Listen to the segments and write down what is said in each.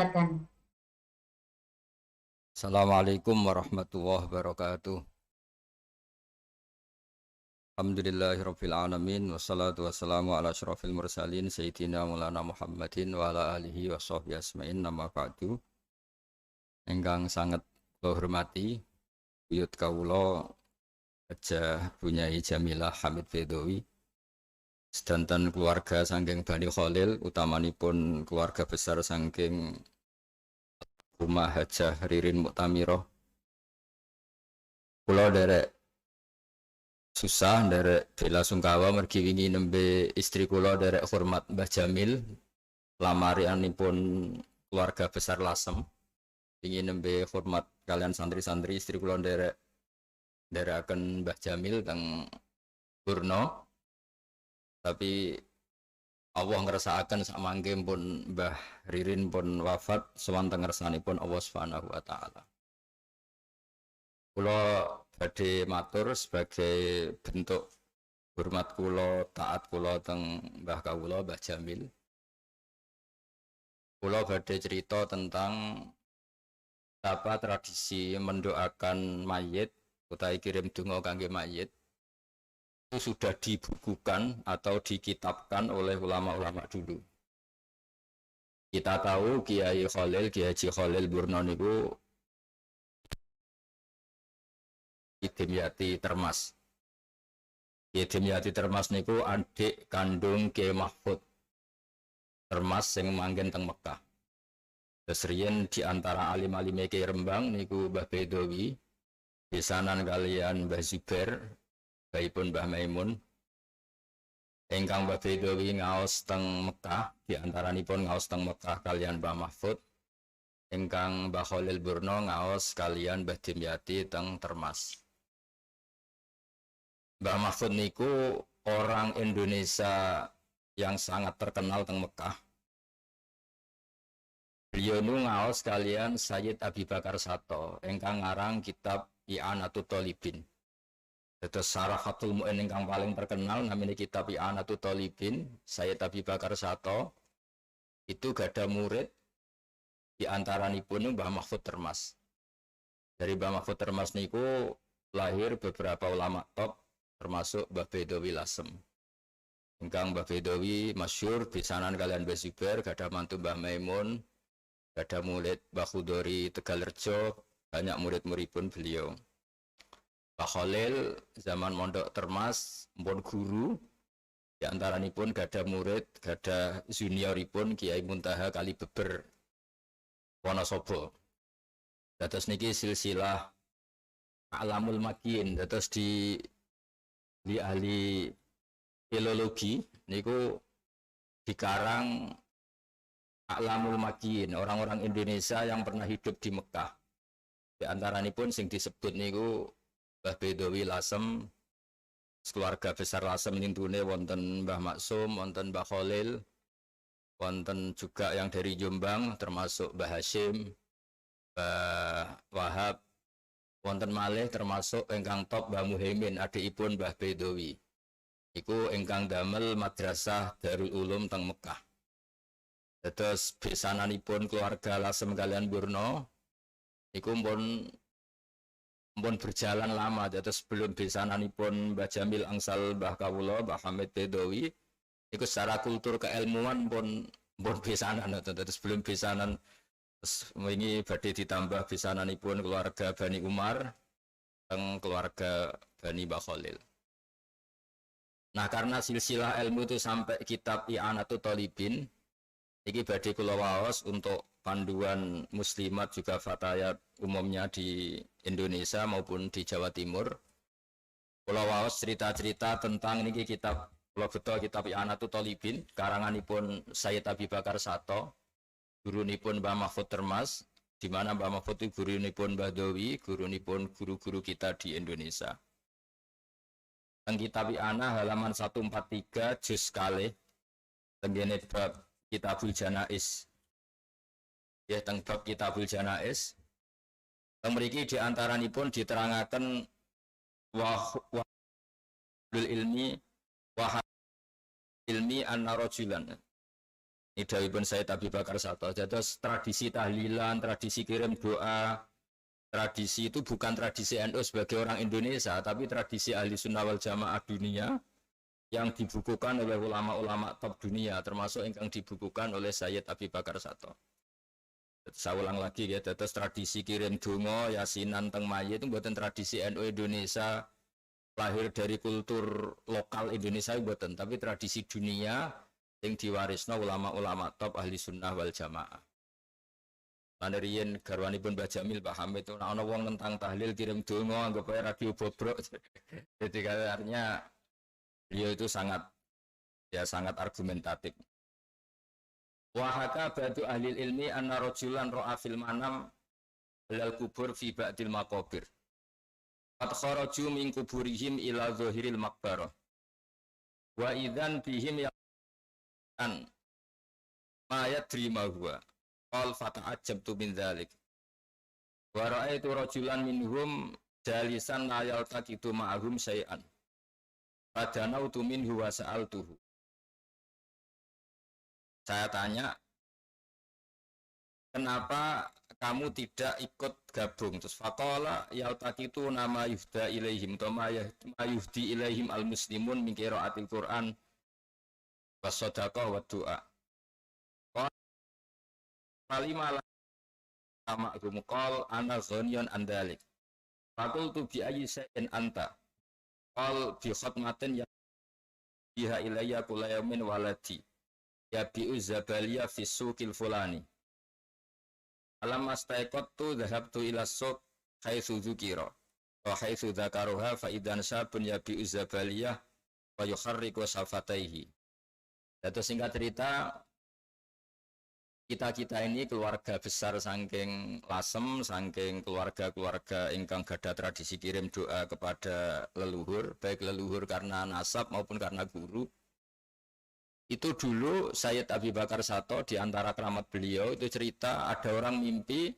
Silakan. Assalamualaikum warahmatullahi wabarakatuh. Alhamdulillahirabbil alamin wassalatu wassalamu ala asyrofil mursalin sayyidina Maulana Muhammadin wa ala alihi wa sahbihi asma'in nama ba'du. Ingkang sangat kula hormati buyut kawula Hajah Bunyai Jamilah Hamid Bedowi sedanten keluarga saking Bani Khalil utamanipun keluarga besar saking rumah Hajah Ririn Muktamirah. Kula derek susah derek bela sungkawa mergi wingi nembe istri kula derek hormat Mbah Jamil lamarianipun keluarga besar Lasem wingi nembe hormat kalian santri-santri istri kula derekaken Mbah Jamil teng Purno, tapi Allah ngersakaken sak mangke pun Mbah Ririn pun wafat sewanteng ngersanipun Allah Subhanahu wa taala. Kula badhe matur sebagai bentuk hormat kula, taat kula teng Mbah kawula Mbah Jamil. Kula badhe cerita tentang apa tradisi mendoakan mayit utawi kirim donga kangge mayit itu sudah dibukukan atau dikitabkan oleh ulama-ulama dulu. Kita tahu Kiai Khalil, Kiai Haji Khalil Burno niku Dimyati Termas. Kiai Dimyati Termas niku adik kandung Kiai Mahfud Termas sing manggen teng Mekah. Terus riyen di antara alim-alime Kiai Rembang niku Mbah Bedowi, besanan kalian Mbah Zubair, baipun Mbah Maimun. Ingkang Mbah Bedowi ngaos teng Mekah, di antaranipun ngaos teng Mekah kalian Mbah Mahfud. Ingkang Mbah Khalil Burno ngaos kalian Mbah Dimyati teng Termas. Mbah Mahfud niku orang Indonesia yang sangat terkenal teng Mekah. Beliau nu ngaos kalian Sayyid Abi Bakar Sato, ingkang ngarang kitab I'anatul Thalibin. Terus Sarahatul Mu'in ingkang paling terkenal namanya kitab I'anatul Thalibin, Sayyid Abi Bakar Sato. Itu gada murid di antaranipun Mbah Mahfud Termas. Dari Mbah Mahfud Termas niku lahir beberapa ulama top termasuk Mbah Bedowi Lasem. Ingkang Mbah Bedowi masyhur pisanan kalian Mbah Zubair, gada mantu Mbah Maimun, gada murid Mbah Khudori Tegalrejo, banyak murid-muridipun beliau. Mbah Khalil zaman mondok Termas mpun guru, di antaranipun gada murid, gada junioripun Kiai Muntaha Kalibeber Wonosobo. Dados niki silsilah Alamul Makin, dados di ahli filologi niku dikarang Alamul Makin, orang-orang Indonesia yang pernah hidup di Mekah. Di antaranipun sing disebut niku Mbah Bedowi Lasem, keluarga besar Lasem nintune wonten Mbah Maksum, wonten Mbah Khalil, wonten juga yang dari Jombang termasuk Mbah Hashim, Mbah Wahab, wonten malih termasuk ingkang top Mbah Muhaimin, adikipun Mbah Bedowi. Iku ingkang damel madrasah Darul Ulum teng Mekah. Terus besananipun keluarga Lasem kalian Burno iku pun berjalan lama. Terus sebelum besananipun Mbah Jamil angsal Mbah Kawula, Mbah Hamid Bedowi, iku secara kultur keilmuan pun besanan. Terus sebelum besanan ini badhe ditambah besananipun keluarga Bani Umar teng keluarga Bani Mbah Khalil. Nah, karena silsilah ilmu itu sampai kitab I'anatul Thalibin, ini badhe kula waos untuk panduan muslimat juga fatayat umumnya di Indonesia maupun di Jawa Timur. Kula waos cerita-cerita tentang ini kitab kula beto kitab I'anatul Thalibin, karanganipun Sayyid Abi Bakar Sato, gurunipun Mbah Mahfud Termas, di mana Mbah Mahfud itu gurunipun Mbah Dowi, gurunipun guru-guru kita di Indonesia. Teng kitab I'anah halaman 143 juz kalih tenggene bab Kitabul Janais. Ya teng bab Kitabul Janais. Teng mriki di antaranipun diterangaken wa ilmi wa ilmi anna rajulan. Ini dawuhipun Sayyid Abi Bakar Sato. Jadi tradisi tahlilan, tradisi kirim doa, tradisi itu bukan tradisi NU sebagai orang Indonesia, tapi tradisi ahli sunnah wal jamaah dunia yang dibukukan oleh ulama-ulama top dunia, termasuk yang dibukukan oleh Sayyid Abi Bakar Sato. Saya ulang lagi ya, terus tradisi kirim donga, yasinan teng mayit itu buatan tradisi NU Indonesia, lahir dari kultur lokal Indonesia buatan, tapi tradisi dunia yang diwarisno ulama-ulama top ahli sunnah wal jamaah. Manerian garwanipun Mbah Jamil, Pak Hamid itu ana wong tentang tahlil kirim donga anggap ae radio bobrok. Jadi artinya beliau itu sangat argumentatif. Wa haka ba'du ahli ilmi anna rajulan ra'a fil manam lal kubur fi ba'dil maqabir. Qad kharaju min kuburihim ila zahiril maqbarah. Wa idzan bihim an ma yadri ma huwa qal fata'ajjabtu min dzalik wa ra'aitu rajulan minhum jalisan la yaltaqitu ma'ahum syai'an fadanautu minhu wa sa'altuhu. Saya tanya, kenapa kamu tidak ikut gabung? Terus faqala yaltaqitu nama yuhda ilaihim ma yuhdi ilaihim al muslimun min qiraatil Qur'an was-shadaqah wa du'a. Kalimah sama qal ana ghaniyun an dzalik. Faqultu bi ayyi shay'in anta? Qal bi khatmatin ya biha ilayya kullu yawmin waladi. Ya bi'u zabaliyah fi suqil fulani. Alam astaiqattu dhahabtu ila suq haitsu dzukira. Wa haitsu dzakaruha fa idan sabun ya bi'u zabaliyah wa yukharriqu safataihi. Datu singkat cerita, kita ini keluarga besar saking lasem, saking keluarga-keluarga ingkang gadah tradisi kirim doa kepada leluhur, baik leluhur karena nasab maupun karena guru. Itu dulu Sayyid Abi Bakar Sato di antara keramat beliau itu cerita ada orang mimpi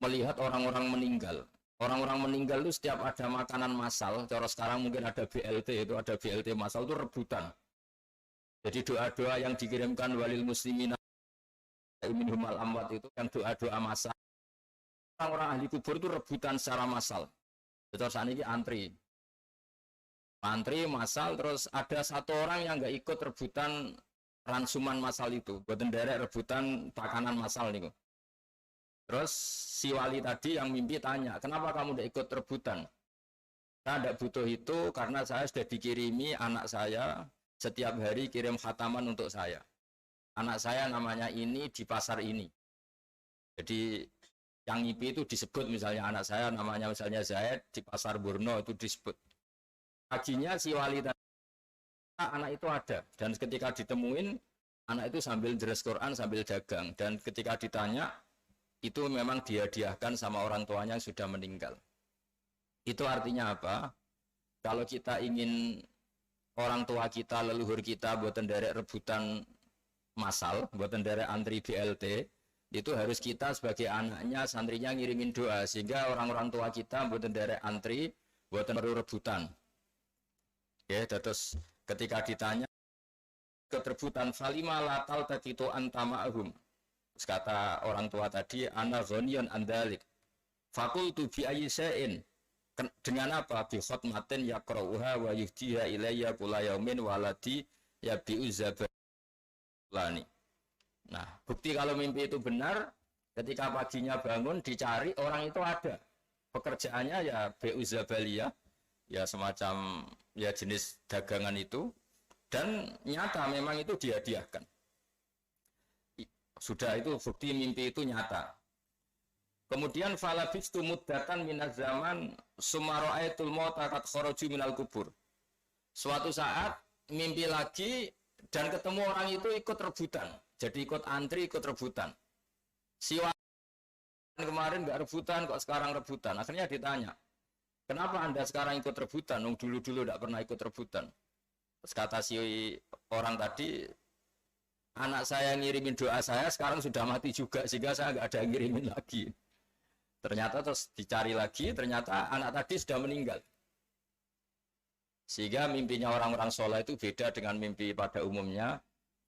melihat orang-orang meninggal. Orang-orang meninggal itu setiap ada makanan massal, cara sekarang mungkin ada BLT, itu ada BLT massal itu rebutan. Jadi doa-doa yang dikirimkan walil muslimin minhum al amwat itu yang doa-doa massal, orang-orang ahli kubur itu rebutan secara massal. Terus saat ini antri massal, terus ada satu orang yang nggak ikut rebutan ransuman massal itu, buatan derek rebutan pakanan massal nih. Terus si wali tadi yang mimpi tanya, kenapa kamu nggak ikut rebutan? Saya tidak butuh itu karena saya sudah dikirimi anak saya setiap hari kirim khataman untuk saya. Anak saya namanya ini di pasar ini. Jadi yang mimpi itu disebut misalnya anak saya namanya misalnya Zaid di pasar Burno itu disebut. Paginya si wali tadi anak itu ada dan ketika ditemuin anak itu sambil deres Quran sambil dagang dan ketika ditanya itu memang dihadiahkan sama orang tuanya yang sudah meninggal. Itu artinya apa? Kalau kita ingin orang tua kita, leluhur kita buatan derek rebutan massal, buatan derek antri BLT, itu harus kita sebagai anaknya, santrinya ngirimin doa sehingga orang-orang tua kita buatan derek antri, buatan baru rebutan. Ya, terus ketika ditanya keterbutan falima latal takitu antama'ahum. Kata orang tua tadi ana ghaniyun andalik. Fakultu bi ayyi syai'in. Dengan apa? Bi khatmatin yaqra'uha wa yuhdiha ilayya kulla yaumin waladi ya bi uzabalani. Nah, bukti kalau mimpi itu benar, ketika paginya bangun dicari orang itu ada. Pekerjaannya ya bi uzabaliyah, ya semacam ya jenis dagangan itu, dan nyata memang itu dihadiahkan. Sudah itu bukti mimpi itu nyata. Kemudian falabistu muddatan minaz zaman sumara'aitul mauta qad kharaju minal kubur. Suatu saat mimpi lagi dan ketemu orang itu ikut rebutan. Jadi ikut antri, ikut rebutan. Si kemarin enggak rebutan kok sekarang rebutan. Akhirnya ditanya, kenapa Anda sekarang ikut rebutan? Dulu-dulu enggak pernah ikut rebutan. Terus kata si orang tadi, anak saya ngirimin doa saya sekarang sudah mati juga sehingga saya enggak ada yang ngirimin lagi. Ternyata terus dicari lagi, ternyata anak tadi sudah meninggal. Sehingga mimpinya orang-orang soleh itu beda dengan mimpi pada umumnya.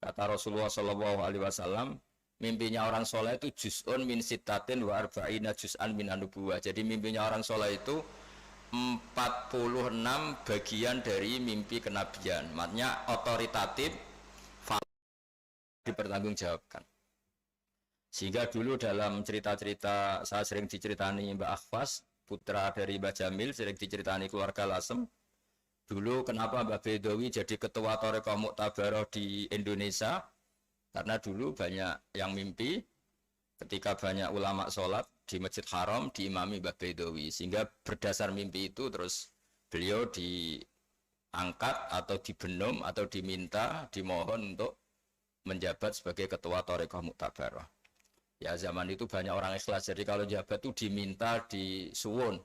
Kata Rasulullah Shallallahu Alaihi Wasallam, mimpinya orang soleh itu juz'un min sittatin wa arba'ina juz'an min anubuwah. Jadi mimpinya orang soleh itu 46 bagian dari mimpi kenabian. Maksudnya otoritatif, dipertanggungjawabkan. Sehingga dulu dalam cerita-cerita, saya sering diceritani Mbak Akhwas, putra dari Mbak Jamil, sering diceritani keluarga Lasem. Dulu kenapa Mbak Bedowi jadi ketua Thariqah Mu'tabarah di Indonesia? Karena dulu banyak yang mimpi ketika banyak ulama sholat di Masjid Haram diimami Mbak Bedowi. Sehingga berdasar mimpi itu terus beliau diangkat atau dibenum atau diminta, dimohon untuk menjabat sebagai ketua Thariqah Mu'tabarah. Ya zaman itu banyak orang ikhlas, jadi kalau jabat itu diminta, disuwun.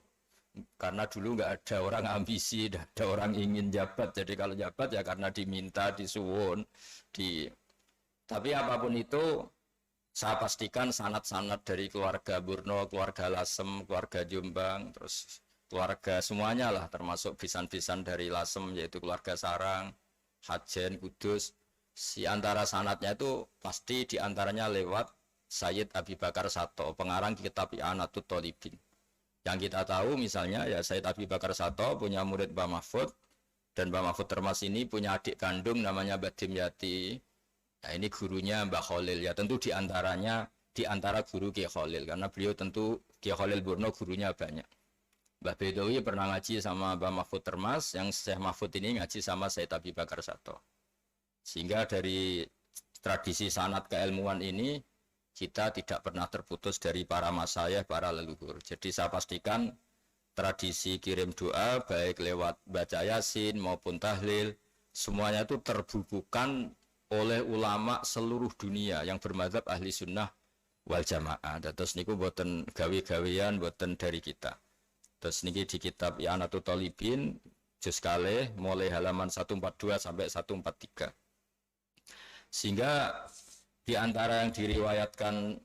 Karena dulu nggak ada orang ambisi, nggak ada orang ingin jabat. Jadi kalau jabat ya karena diminta, disuwun. Tapi apapun itu, saya pastikan sanad-sanad dari keluarga Burno, keluarga Lasem, keluarga Jombang, terus keluarga semuanya lah, termasuk bisan-bisan dari Lasem, yaitu keluarga Sarang, Hajen, Kudus. Si antara sanadnya itu pasti diantaranya lewat Sayyid Abi Bakar Sato, pengarang kitab I'anatul Thalibin. Yang kita tahu misalnya ya Sayyid Abi Bakar Sato punya murid Mbah Mahfud, dan Mbah Mahfud Termas ini punya adik kandung namanya Mbah Dimyati. Nah ini gurunya Mbah Khalil, ya tentu di antara guru Kiai Khalil, karena beliau tentu Kiai Khalil Burno gurunya banyak. Mbah Bedowi pernah ngaji sama Mbah Mahfud Termas, yang Syekh Mahfud ini ngaji sama Sayyid Abi Bakar Sato. Sehingga dari tradisi sanad keilmuan ini kita tidak pernah terputus dari para masyayikh, para leluhur. Jadi saya pastikan tradisi kirim doa baik lewat baca yasin maupun tahlil semuanya itu terbukukan oleh ulama seluruh dunia yang bermadzhab ahli sunnah wal jamaah. Terus niku boten gawe-gawean, boten dari kita. Terus niki di kitab I'anatul Thalibin juz kalih mulai halaman 142 sampai 143. Sehingga di antara yang diriwayatkan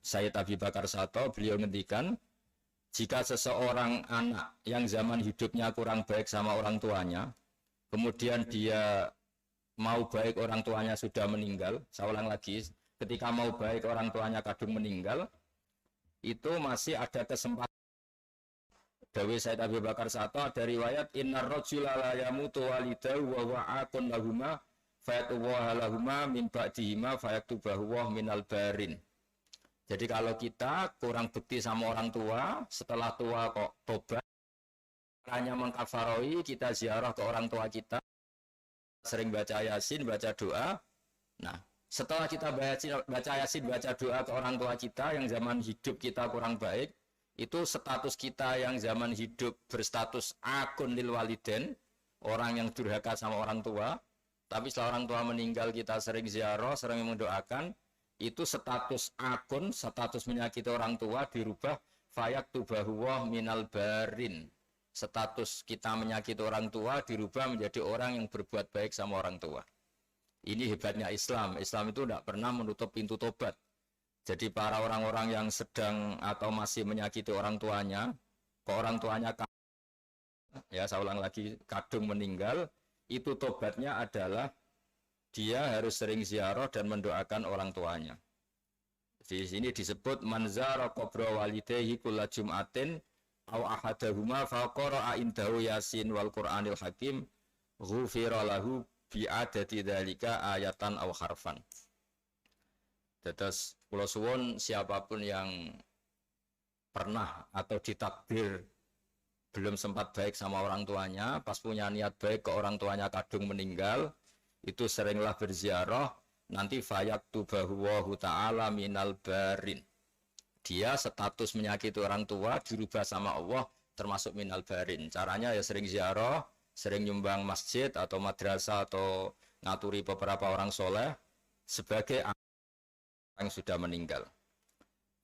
Sayyid Abi Bakar Sato, beliau ngendikan, jika seseorang anak yang zaman hidupnya kurang baik sama orang tuanya, kemudian dia mau baik orang tuanya sudah meninggal, saya ulang lagi, ketika mau baik orang tuanya kadung meninggal, itu masih ada kesempatan. Dawe Sayyid Abi Bakar Sato ada riwayat, innar rajula la yamutu walidahu wa huwa aqun lahuma fayatullaha lahuma min ba'dihima fayaktubahu wa minal barin. Jadi kalau kita kurang bekti sama orang tua, setelah tua kok tobat, hanya mengkafaroi, kita ziarah ke orang tua kita, sering baca yasin, baca doa. Nah, setelah kita baca yasin, baca doa ke orang tua kita yang zaman hidup kita kurang baik, itu status kita yang zaman hidup berstatus akun lil waliden, orang yang durhaka sama orang tua. Tapi setelah orang tua meninggal kita sering ziarah, sering mendoakan, itu status akun, status menyakiti orang tua dirubah fayaktubahu minal barin. Status kita menyakiti orang tua dirubah menjadi orang yang berbuat baik sama orang tua. Ini hebatnya Islam. Islam itu tidak pernah menutup pintu tobat. Jadi para orang-orang yang sedang atau masih menyakiti orang tuanya, ke orang tuanya, ya saya ulang lagi, kadung meninggal, itu tobatnya adalah dia harus sering ziarah dan mendoakan orang tuanya. Di sini disebut manzara qabra walidayhi kulla jum'atin aw ahadahuma faqara indahu yasin wal qur'anil hakim ghufira lahu bi adati dzalika ayatan aw harfan. Terus kula suwun siapapun yang pernah atau ditakdir belum sempat baik sama orang tuanya, pas punya niat baik ke orang tuanya kadung meninggal, itu seringlah berziarah, nanti fayaktubahu ta'ala minal barin. Dia status menyakiti orang tua dirubah sama Allah termasuk minal barin. Caranya ya sering ziarah, sering nyumbang masjid atau madrasah atau ngaturi beberapa orang soleh sebagai yang sudah meninggal.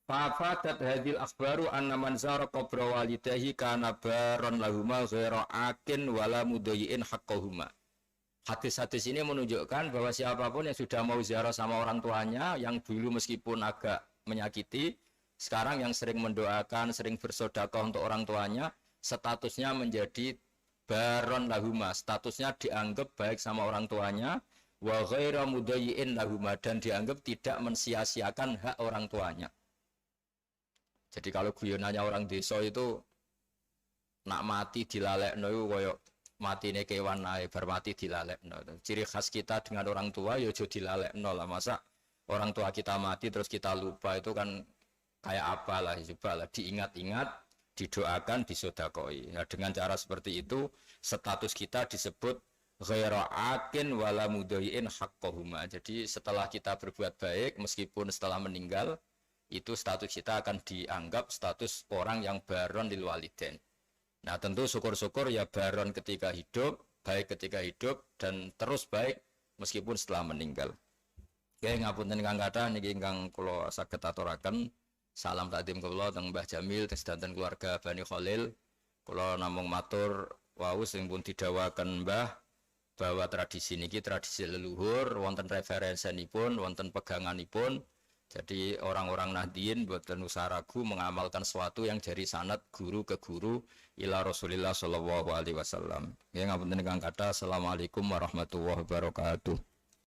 Fafadat hadil akhbaru anna man zara qabra walidahi kana baron lahuma ghaira akin wala mudayyin haqqahuma. Hadis-hadis ini menunjukkan bahwa siapapun yang sudah mau ziarah sama orang tuanya yang dulu meskipun agak menyakiti, sekarang yang sering mendoakan, sering bersedekah untuk orang tuanya, statusnya menjadi baron lahuma, statusnya dianggap baik sama orang tuanya, wa ghaira mudayyin lahum, dan dianggap tidak mensia-siakan hak orang tuanya. Jadi kalau guyonannya orang desa itu nak mati dilalekno iku koyo matine kewan ae bar mati dilalekno. Ciri khas kita dengan orang tua ya aja dilalekno lah. Masa orang tua kita mati terus kita lupa, itu kan kayak apalah, coba lah diingat-ingat, didoakan, disodakoi. Nah, dengan cara seperti itu status kita disebut ghaira akin wala mudayyin haqqahuma. Jadi setelah kita berbuat baik meskipun setelah meninggal, itu status kita akan dianggap status orang yang baron lil walidain. Nah, tentu syukur-syukur ya baron ketika hidup, baik ketika hidup, dan terus baik meskipun setelah meninggal. Oke, ngapunten ingkang kathah niki ingkang kula saged aturaken. Salam takdim kula teng Mbah Jamil teng sedanten keluarga Bani Khalil. Kula namung matur wau sing pun didhawaken Mbah bahwa tradisi niki tradisi leluhur, wonten referensinipun, wonten peganganipun. Jadi orang-orang Nahdien boten usah ragu mengamalkan sesuatu yang dari sanad guru ke guru ila Rasulillah sallallahu alaihi wasallam. Ya ngapunten ingkang kathah. Assalamualaikum warahmatullahi wabarakatuh.